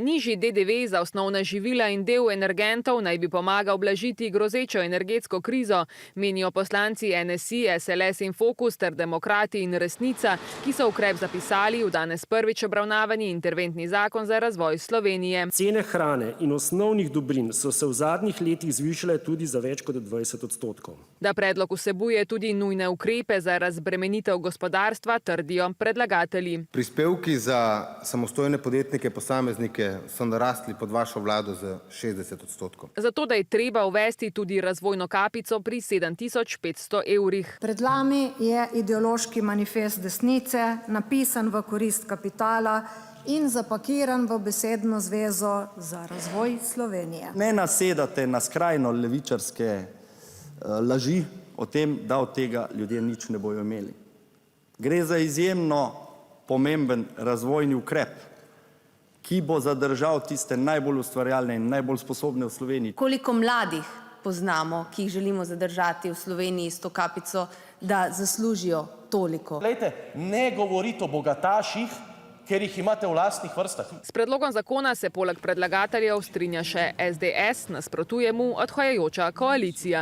Nižji DDV za osnovna živila in del energentov naj bi pomagal blažiti grozečo energetsko krizo, menijo poslanci NSI, SLS in Fokus ter Demokrati in Resnica, ki so ukrep zapisali v danes prvič obravnavani interventni zakon za razvoj Slovenije. Cene hrane in osnovnih dobrin so se v zadnjih letih zvišale tudi za več kot 20%. Da predlog vsebuje tudi nujne ukrepe za razbremenitev gospodarstva, trdijo predlagatelji. Prispevki za samostojne podjetnike, posameznike so narasli pod vašo vlado za 60%. Zato, da je treba uvesti tudi razvojno kapico pri 7500 evrih. Pred vami je ideološki manifest desnice, napisan v korist kapitala in zapakiran v besedno zvezo za razvoj Slovenije. Ne nasedate na skrajno levičarske laži o tem, da od tega ljudje nič ne bojo imeli. Gre za izjemno pomemben razvojni ukrep, ki bo zadržal tiste najbolj ustvarjalne in najbolj sposobne v Sloveniji. Koliko mladih poznamo, ki jih želimo zadržati v Sloveniji s to kapico, da zaslužijo toliko? Glejte, ne govorite o bogataših, ker jih imate v lastnih vrstah. S predlogom zakona se poleg predlagateljev strinja še SDS, nasprotuje mu odhajajoča koalicija.